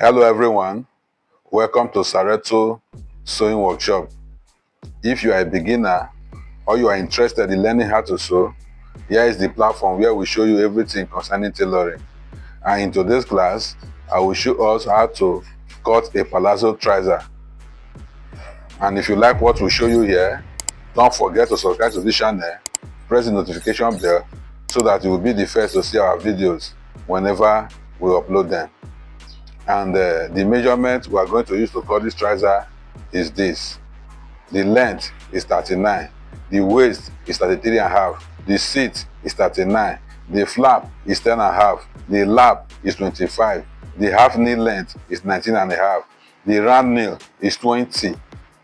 Hello everyone, welcome to Sareto Sewing Workshop. If you are a beginner or you are interested in learning how to sew, here is the platform where we show you everything concerning tailoring. And in today's class, I will show us how to cut a palazzo trouser. And if you like what we show you here, don't forget to subscribe to this channel, press the notification bell so that you will be the first to see our videos whenever we upload them. And the measurement we are going to use to cut this trouser is this. The length is 39, the waist is 33.5, the seat is 39, the flap is 10.5, the lap is 25, the half knee length is 19.5, the round nail is 20,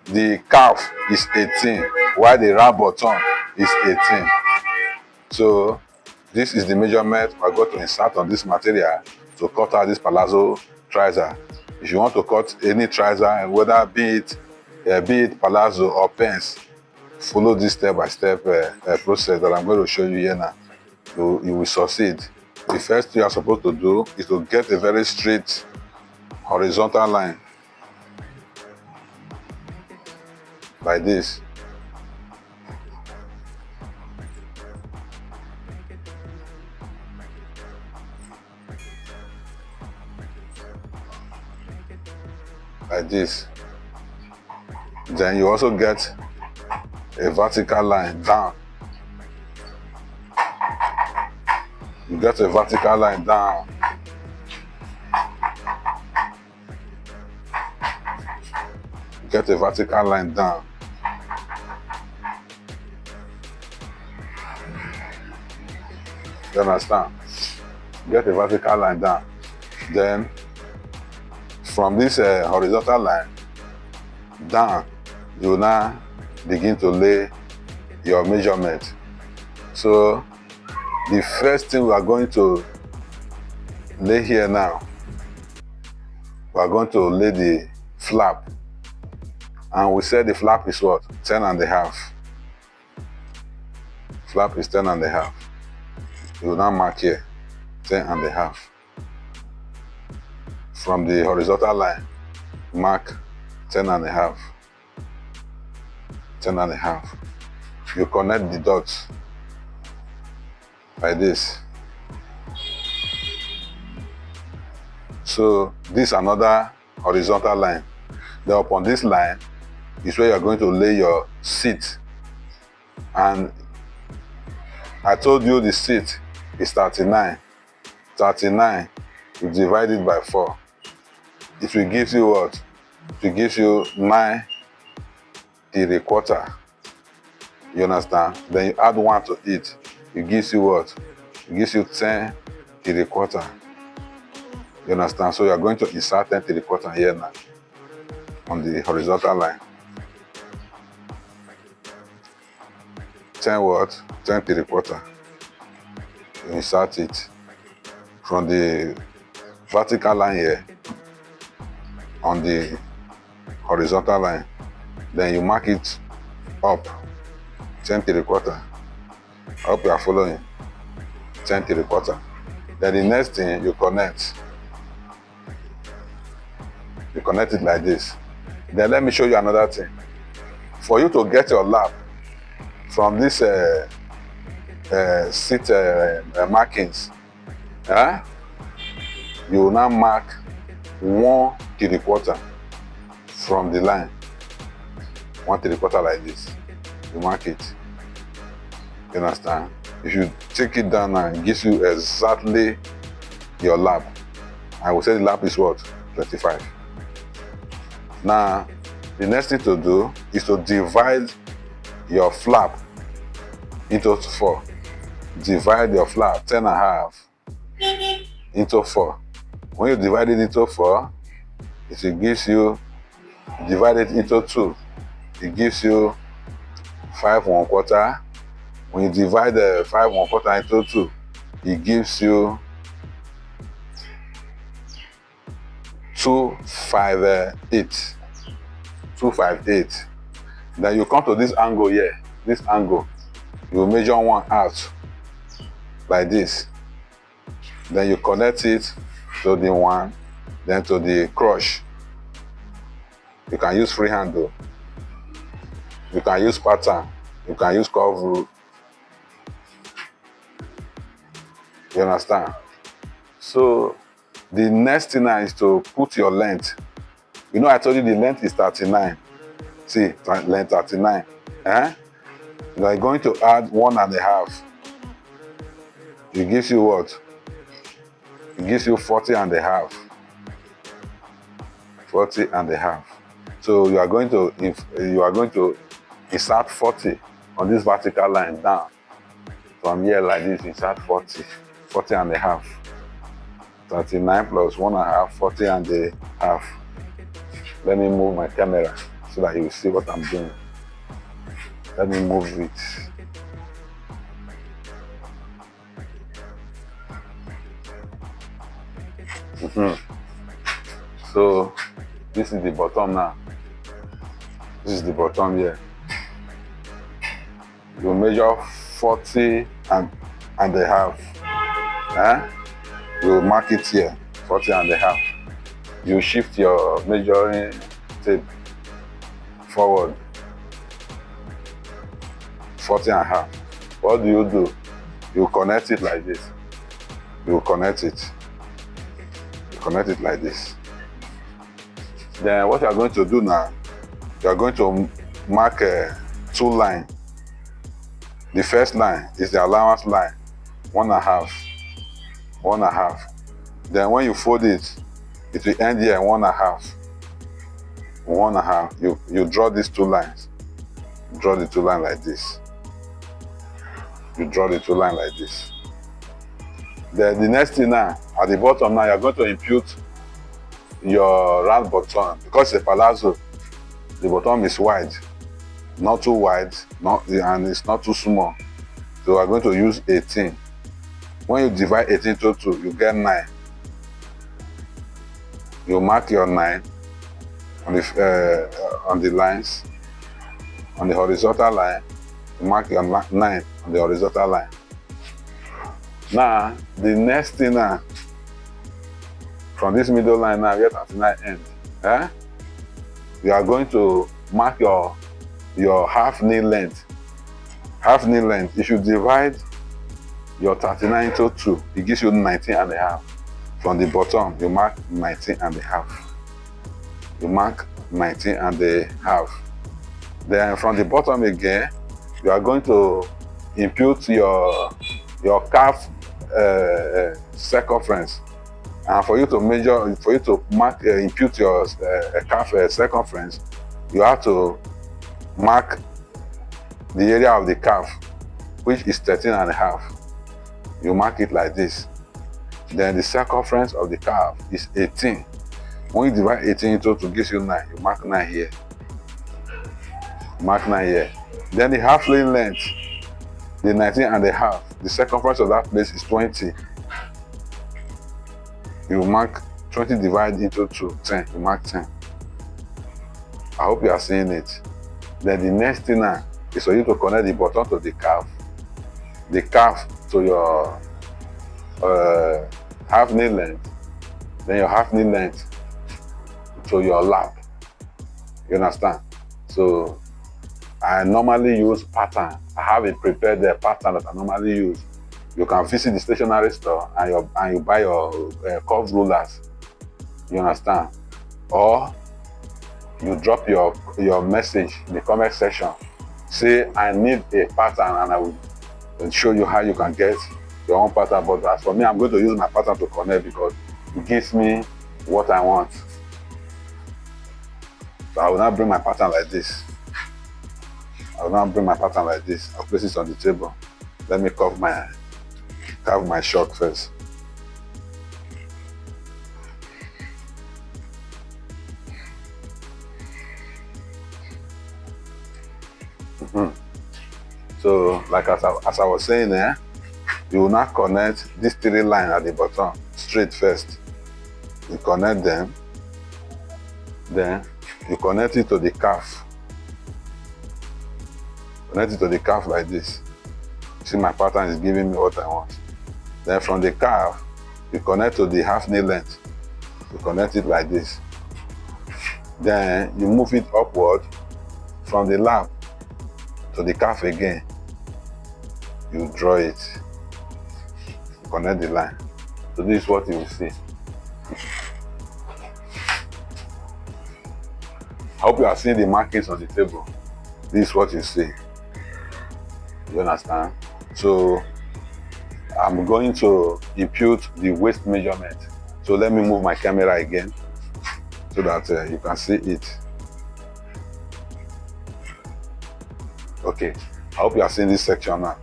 the calf is 18, while the round bottom is 18. So this is the measurement we are going to insert on this material to cut out this palazzo trouser. If you want to cut any trouser, whether be it palazzo or pants, follow this step-by-step process that I'm going to show you here now. You will succeed. The first thing you are supposed to do is to get a very straight horizontal line like this. Like this. Then you also get a vertical line down. You get a vertical line down. You get a vertical line down. You understand? Get a vertical line down. Then from this horizontal line down, you will now begin to lay your measurement. So the first thing we are going to lay here now, we are going to lay the flap. And we said the flap is what? 10.5. Flap is 10.5. You will now mark here 10.5. From the horizontal line, mark 10.5. 10.5. You connect the dots like this. So this is another horizontal line. Then upon this line is where you are going to lay your seat. And I told you the seat is 39. 39, you divide it by 4. It will give you what? It will give you 9.75. You understand? Then you add 1 to it. It gives you what? It gives you 10.75. You understand? So you are going to insert 10.75 here now on the horizontal line. 10 what? 10.75. You insert it from the vertical line here on the horizontal line. Then you mark it up 10.75. I hope you are following. 10.75. Then the next thing you connect. You connect it like this. Then let me show you another thing. For you to get your lap from this seat markings, you will now mark 1.75 from the line. 1.75 like this. You mark it. You understand? If you take it down now, it gives you exactly your lap. I will say the lap is what? 25. Now, the next thing to do is to divide your flap into 4. Divide your flap 10.5 into 4. When you divide it into 4, it gives you, divide it into 2. It gives you 5.25. When you divide the 5.25 into 2, it gives you 258. 258. Then you come to this angle here. This angle, you measure 1 out like this. Then you connect it to the one Then to the crush, you can use freehand though. You can use pattern. You can use curve rule. You understand? So the next thing now is to put your length. You know I told you the length is 39. See, length 39. You are going to add 1.5. It gives you what? It gives you 40.5. 40.5. So you are going to insert 40 on this vertical line down. From here like this, insert 40.5. 39 plus 1.5, 40.5. Let me move my camera so that you will see what I'm doing. Let me move it. So this is the bottom now. This is the bottom here. You measure 40.5. You mark it here, 40.5. You shift your measuring tape forward, 40.5. What do? You connect it like this. You connect it. You connect it like this. Then what you are going to do now, you are going to mark 2 lines. The first line is the allowance line, 1.5. 1.5. Then when you fold it, it will end here 1.5. 1.5. You draw these 2 lines. Draw the 2 lines like this. You draw the 2 lines like this. Then the next thing now, at the bottom now, you're going to impute your round bottom. Because it's a palazzo, the bottom is wide. Not too wide, and it's not too small. So we're going to use 18. When you divide 18 into 2, you get 9. You mark your 9 on the lines. On the horizontal line, you mark your 9 on the horizontal line. Now, the next thing now, from this middle line now, we have 39 end. You are going to mark your half knee length. Half knee length. If you divide your 39 into 2, it gives you 19.5. From the bottom, you mark 19.5. You mark 19.5. Then from the bottom again, you are going to impute your calf circumference. And for you to measure, for you to mark, impute your calf circumference, you have to mark the area of the calf, which is 13.5. You mark it like this. Then the circumference of the calf is 18. When you divide 18 into 2, gives you 9. You mark 9 here. Mark 9 here. Then the half leg length, the 19.5. The circumference of that place is 20. You mark 20 divided into 2, 10. You mark 10. I hope you are seeing it. Then the next thing now is for you to connect the bottom to the calf to your half knee length, then your half knee length to your lap. You understand? So I normally use pattern. I have a prepared pattern that I normally use. You can visit the stationery store and you buy your curve rulers. You understand? Or you drop your message in the comment section. Say I need a pattern, and I will show you how you can get your own pattern. But as for me, I'm going to use my pattern to connect because it gives me what I want. So I will now bring my pattern like this. I'll place it on the table. Let me carve my shock first. So, like as I was saying, you will now connect these 3 lines at the bottom straight first. You connect them, then you connect it to the calf. Connect it to the calf like this. See, my pattern is giving me what I want. Then from the calf, you connect to the half knee length. You connect it like this. Then you move it upward from the lap to the calf again. You draw it. You connect the line. So this is what you will see. I hope you are seeing the markings on the table. This is what you see. You understand? So I'm going to impute the waist measurement. So let me move my camera again so that you can see it. Okay, I hope you are seeing this section now.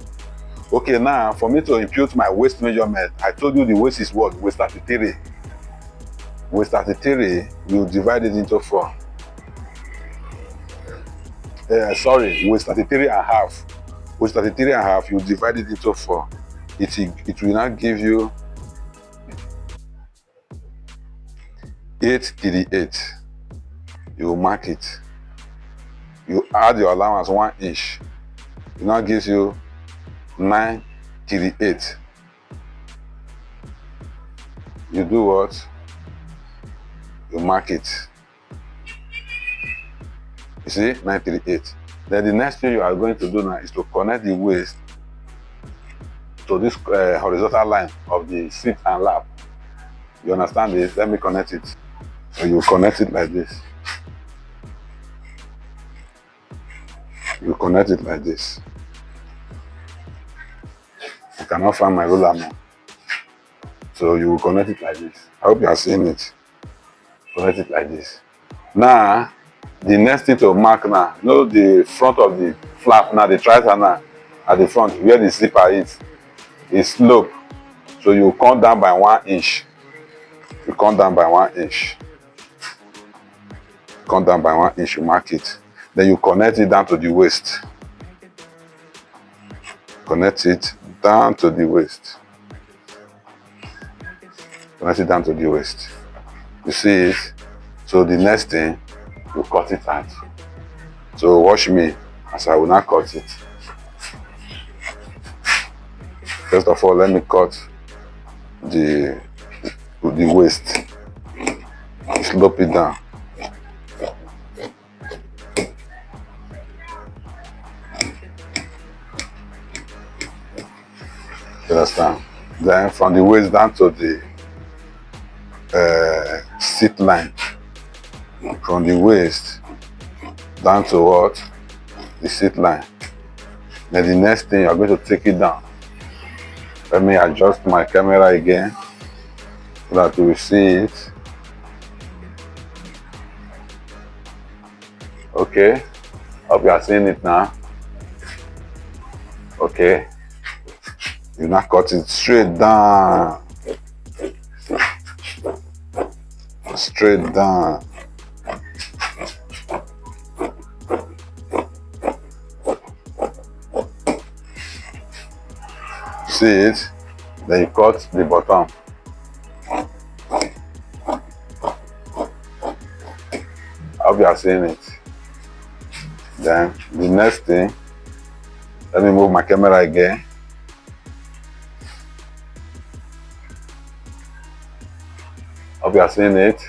Okay, now for me to impute my waist measurement, I told you the waist is what? Waist 33. Waist 33, you divide it into 4. Sorry, waist 33 and half. Waist 33 and half, you divide it into 4. It will now give you 838. You mark it. You add your allowance 1 inch. It now gives you 938. You do what? You mark it. You see, 938. Then the next thing you are going to do now is to connect the waist to this horizontal line of the seat and lap. You understand this? Let me connect it. So you connect it like this. You connect it like this. I cannot find my ruler now. So you will connect it like this. I hope you are seeing it. Connect it like this. Now, the next thing to mark now, you know the front of the flap now, the trouser now, at the front where the zipper is slope. So you come down by 1 inch. You come down by 1 inch. Come down by 1 inch, you mark it. Then you connect it down to the waist. Connect it down to the waist. Connect it down to the waist. You see it? So the next thing, you cut it out. So watch me as I will not cut it. First of all, let me cut the waist. Slope it down. You understand? Then from the waist down to the seat line. From the waist down to what? The seat line. Then the next thing, you are going to take it down. Let me adjust my camera again so that you will see it. Okay, hope you are seeing it now. Okay, you now cut it straight down. Straight down. See it? Then you cut the bottom. I hope you are seeing it. Then the next thing, let me move my camera again. Hope you are seeing it.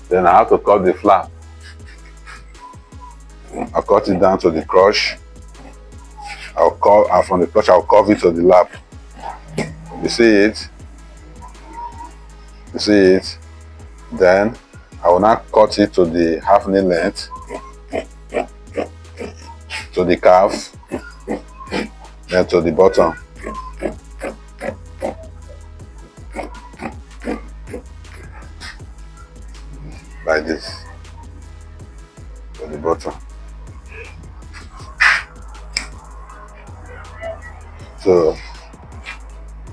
Then I have to cut the flap. I'll cut it down to the crotch. From the crotch, I'll curve it to the lap. You see it? You see it? Then I will now cut it to the half knee length, to the calf, then to the bottom. Like this. To the bottom. So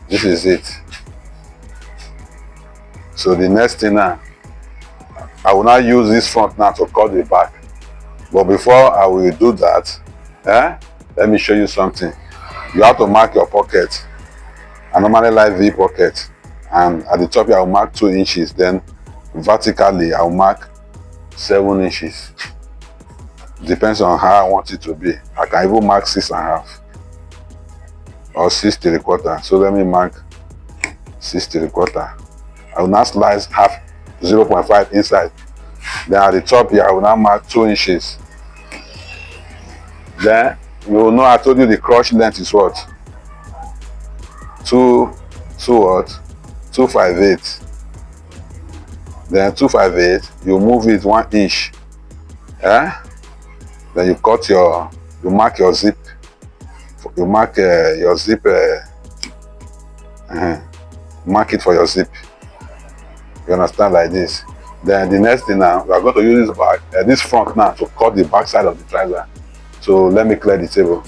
this is it. So the next thing now, I will now use this front now to cut the back. But before I will do that, let me show you something. You have to mark your pocket. I normally like V pocket, and at the top here I will mark 2 inches. Then vertically I will mark 7 inches. Depends on how I want it to be. I can even mark 6.5 or 6 3/4. So let me mark 6 3/4. I will now slice half 0.5 inside. Then at the top here, I will now mark 2 inches. Then you will know I told you the crotch length is what? 258. Then 258, you move it 1 inch. Then you cut you mark your zip. You mark your zip. Mark it for your zip. You understand, like this. Then the next thing now, we are going to use this back, this front now to cut the back side of the trouser. So let me clear the table.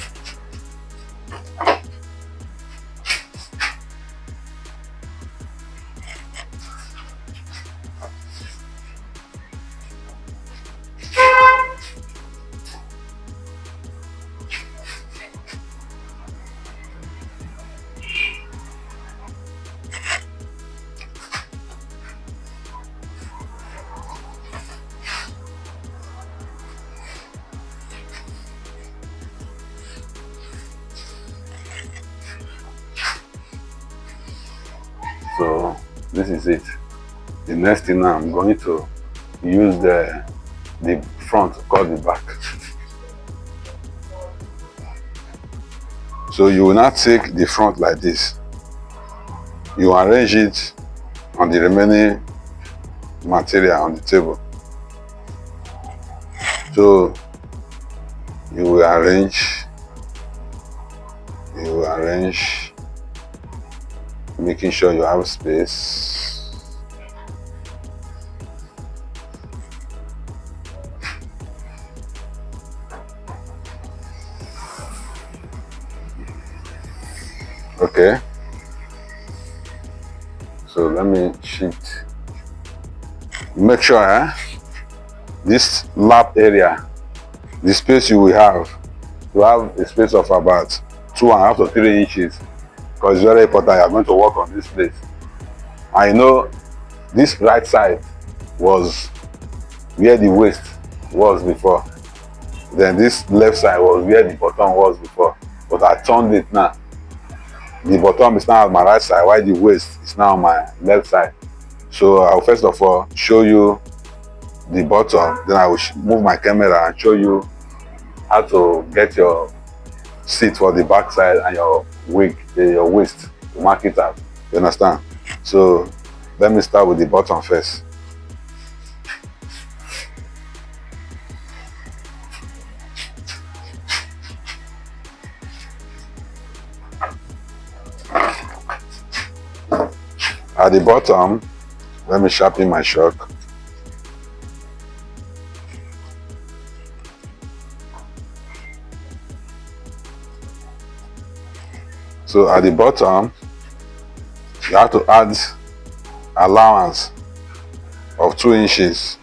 So this is it. The next thing now, I'm going to use the front to cut the back. So you will not take the front like this. You arrange it on the remaining material on the table. So you will arrange, making sure you have space. Okay. So let me shift. Make sure this lap area, the space you will have, you have a space of about 2.5 to 3 inches. Because it's very important, you are going to work on this place. I know this right side was where the waist was before. Then this left side was where the bottom was before. But I turned it now. The bottom is now on my right side, while the waist is now on my left side. So I'll first of all show you the bottom, then I will move my camera and show you how to get your seat for the back side and your your waist to mark it out. You understand? So let me start with the bottom first. At the bottom, let me sharpen my shock. So at the bottom, you have to add allowance of 2 inches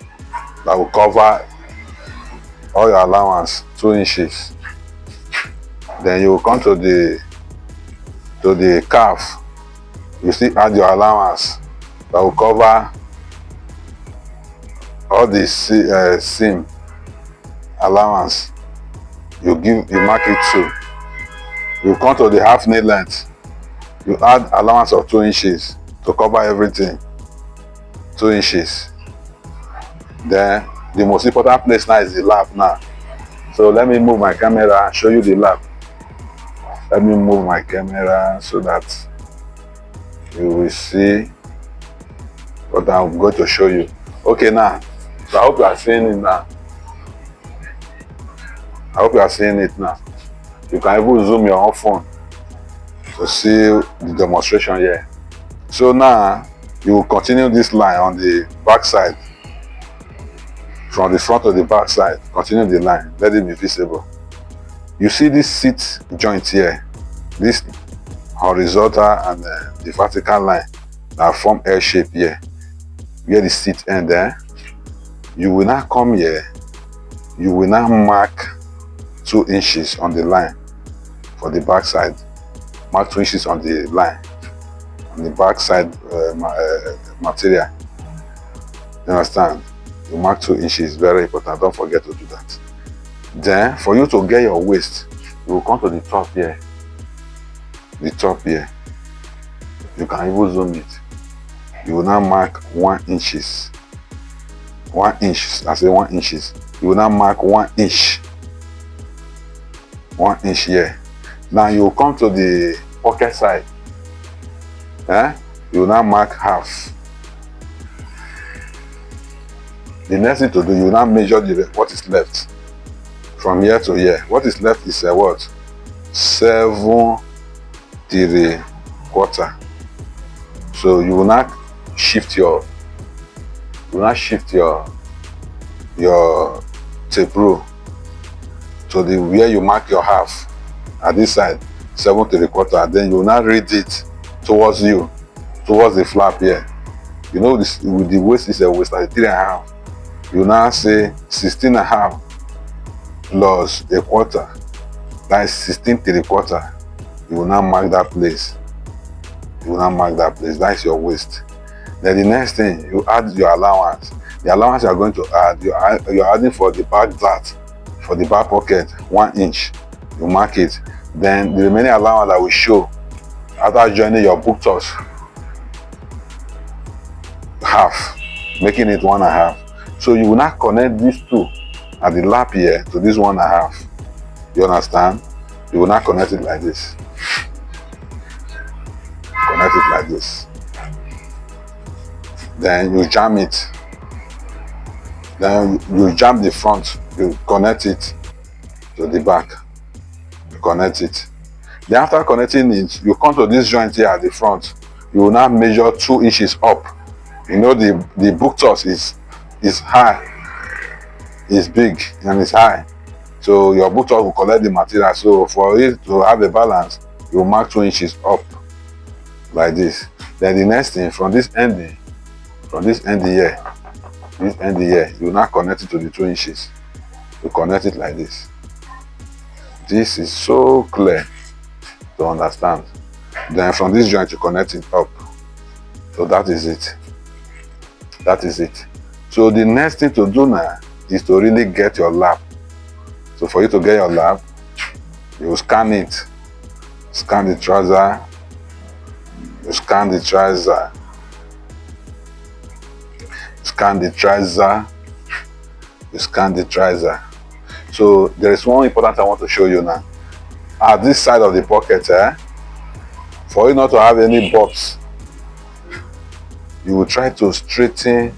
that will cover all your allowance, 2 inches. Then you will come to the calf. You still add your allowance that will cover all the seam allowance. You mark it 2. You come to the half knee length. You add allowance of 2 inches to cover everything. 2 inches. Then the most important place now is the lap now. So let me move my camera and show you the lap. Let me move my camera so that you will see what I'm going to show you. Okay, now, so I hope you are seeing it now. I hope you are seeing it now. You can even zoom your own phone to see the demonstration here. So now, you will continue this line on the back side. From the front to the back side, continue the line, let it be visible. You see this seat joint here, this horizontal and the vertical line that form L shape here, where the seat end there. You will now come here, you will now mark 2 inches on the line for the back side. Mark 2 inches on the line, on the back side material. You understand? You mark 2 inches, very important, don't forget to do that. Then for you to get your waist, you will come to the top here. The top here. You can even zoom it. You will now mark 1 inches. 1 inch, I say 1 inches. You will now mark 1 inch. 1 inch here. Now you will come to the pocket side. You will now mark half. The next thing to do, you will now measure what is left from here to here. What is left is what? 7 3/4. So you will now shift your tape rule to the where you mark your half at this side, 7 3/4. Then you will now read it towards the flap here. You know this with the waist is a waist like 3.5. You now say 16.5 plus 1/4. That is 16 3/4. You will now mark that place. That is your waist. Then the next thing, you add your allowance. The allowance you are going to add, you are adding for the back dart, for the back pocket, 1 inch. You mark it. Then the remaining allowance that will show after joining your book toss, half, making it 1.5. So you will not connect these two at the lap here to this 1.5. You understand? You will not connect it like this. Connect it like this. Then you jam it. Then you jam the front. You connect it to the back. You connect it. Then after connecting it, you come to this joint here at the front. You will now measure 2 inches up. You know the book toss is high. It's big and it's high. So your book toss will collect the material. So for it to have a balance, you will mark 2 inches up like this. Then the next thing, from this end here, you will now connect it to the 2 inches. You connect it like this. This is so clear to understand. Then from this joint you connect it up. So that is it. So the next thing to do now is to really get your lap. So for you to get your lap, you will scan it. Scan the trouser. You scan the trouser. Scan the trouser. You scan the trouser. So there is one important I want to show you now. At this side of the pocket, for you not to have any bumps, you will try to straighten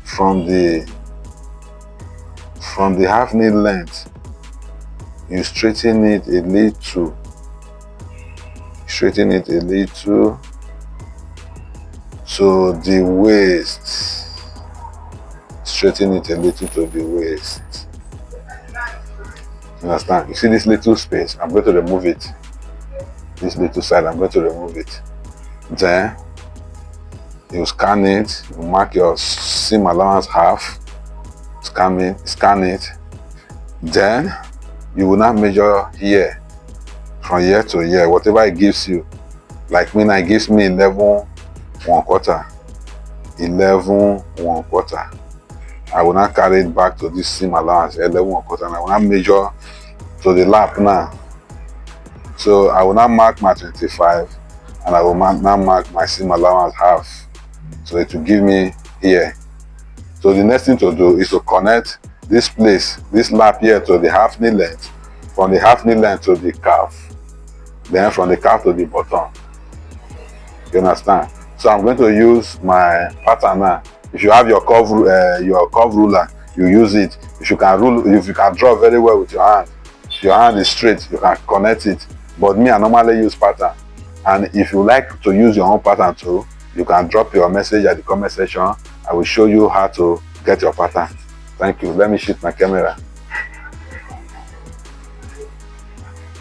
from the half knee length. You straighten it a little. Straighten it a little. So the waist. Straighten it a little to the waist. Understand? You see this little space? I'm going to remove it. This little side, I'm going to remove it. Then you scan it. You mark your seam allowance half. Scan it. Then you will now measure here, from here to here, whatever it gives you. Like me now, it gives me 11 1/4. 11 1/4. I will not carry it back to this seam allowance 11 1/4, and I will not measure to the lap now. So I will not mark my 25, and I will now mark my seam allowance half. So it will give me here. So the next thing to do is to connect this place, this lap here, to the half knee length, from the half knee length to the calf, then from the calf to the bottom. You understand? So I'm going to use my pattern now. If you have your curve ruler, you use it. If you can draw very well with your hand is straight, you can connect it. But me, I normally use pattern. And if you like to use your own pattern too, you can drop your message at the comment section. I will show you how to get your pattern. Thank you. Let me shift my camera.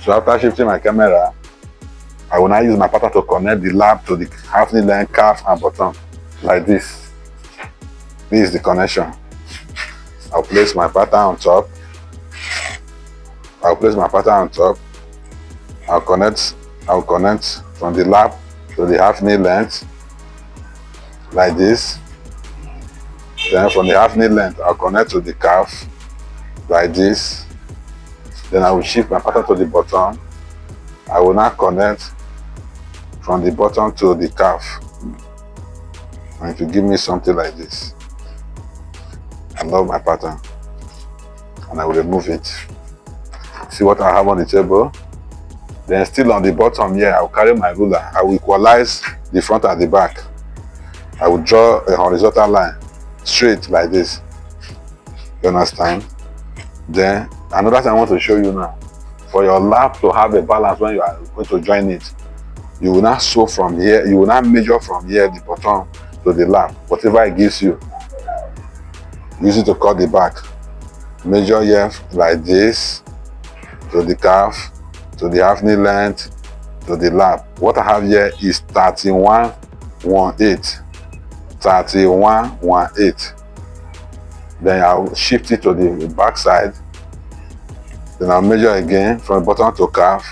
So after shifting my camera, I will now use my pattern to connect the lap to the half knee length, calf and bottom, like this. This is the connection. I'll place my pattern on top. I'll connect from the lap to the half knee length, like this. Then from the half knee length, I'll connect to the calf, like this. Then I will shift my pattern to the bottom. I will now connect from the bottom to the calf, and it will give me something like this. I love my pattern, and I will remove it. See what I have on the table? Then still on the bottom here, I will carry my ruler. I will equalize the front and the back. I will draw a horizontal line straight like this. You understand? Then another thing I want to show you now, for your lap to have a balance when you are going to join it, you will not sew from here, you will not measure from here the bottom to the lap. Whatever it gives you, use it to cut the back. Measure here like this to the calf, to the half knee length, to the lap. What I have here is 31.18. 31.18. Then I'll shift it to the back side. Then I'll measure again from bottom to calf,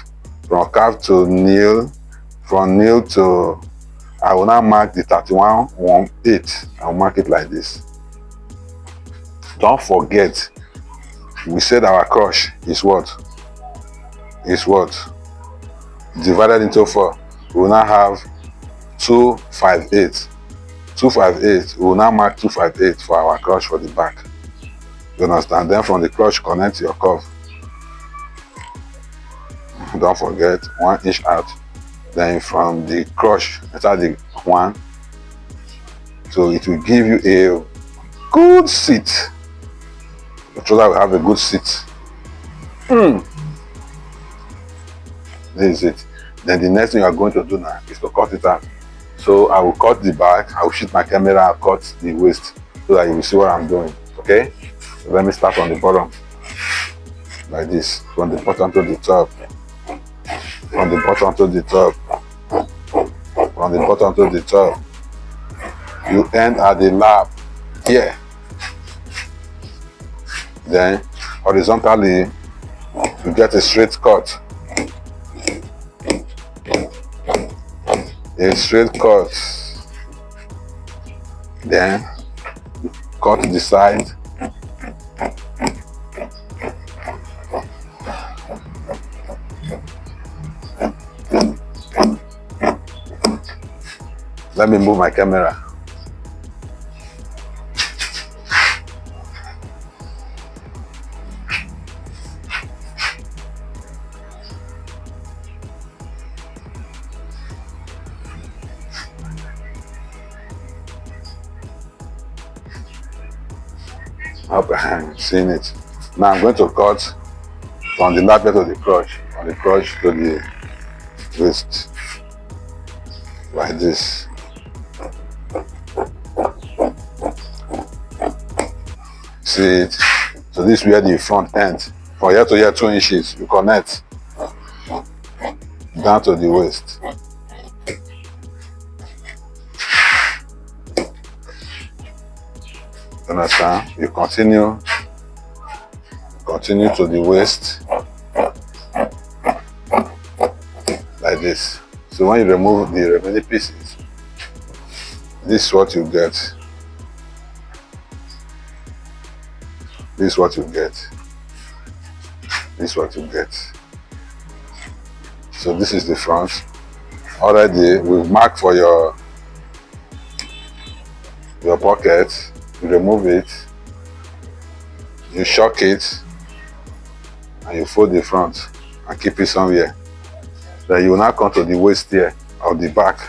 from calf to knee, from knee to, I will now mark the 31.18. I'll mark it like this. Don't forget, we said our crush is what? Divided into 4. We will now have 258. 258. We will now mark 258 for our crush for the back. You understand? Then from the crush, connect your curve. Don't forget 1 inch out. Then from the crush, enter the 1. So it will give you a good seat. The trouser will have a good seat. This is it. Then the next thing you are going to do now is to cut it out. So I will cut the back, I will shoot my camera, I'll cut the waist so that you will see what I'm doing. Okay? So let me start from the bottom. Like this. From the bottom to the top. From the bottom to the top. From the bottom to the top. You end at the lap here. Then horizontally you get a straight cut. A straight cut. Then cut the side. Let me move my camera. Up behind, seeing it. Now I'm going to cut from the lapel to the crotch, from the crotch to the waist, like this. See it? So this is where the front end, from here to here 2 inches, you connect down to the waist. Understand? You continue to the waist like this. So when you remove the remaining pieces, this is what you get. This is what you get. This is what you get. So this is the front. Already we've marked for your pocket. You remove it, you shock it, and you fold the front and keep it somewhere. Then you will now come to the waist here, or the back.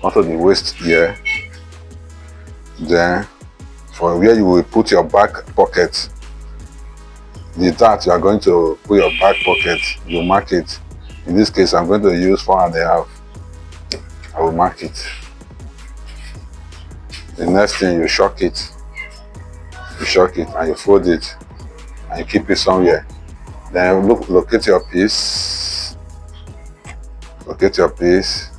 Come to the waist here. Then for where you will put your back pocket, the dart you are going to put your back pocket, you mark it. In this case, I'm going to use 4.5. I will mark it. The next thing, you shock it. You shock it and you fold it and you keep it somewhere. Then locate your piece. Locate your piece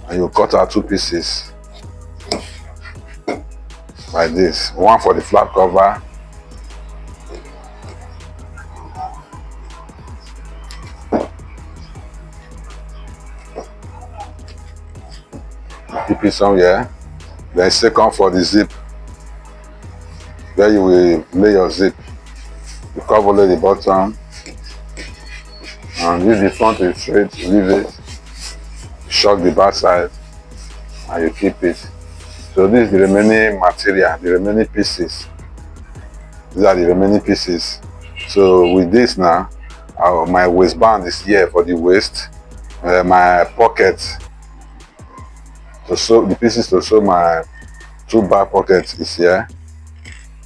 and you cut out 2 pieces like this. One for the flap cover. Keep it somewhere. Then second for the zip, where you will lay your zip. You cover the bottom, and if the front is straight, leave it. Shock the back side, and you keep it. So this is the remaining material, the remaining pieces. These are the remaining pieces. So with this now, my waistband is here for the waist. My pocket to sew the pieces to sew my two back pockets is here.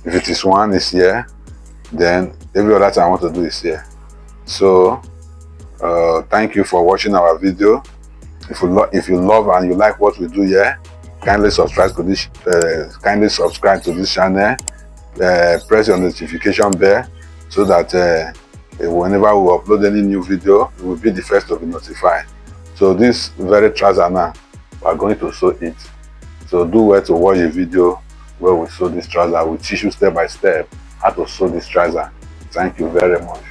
If it is one, is here. Then every other thing I want to do is here. So thank you for watching our video. If you love and you like what we do here, kindly subscribe to this channel. Press your notification bell so that whenever we upload any new video, you will be the first to be notified. So this very trouser now, we are going to sew it. So do well to watch a video where we sew this trouser. We teach you step by step how to sew this trouser. Thank you very much.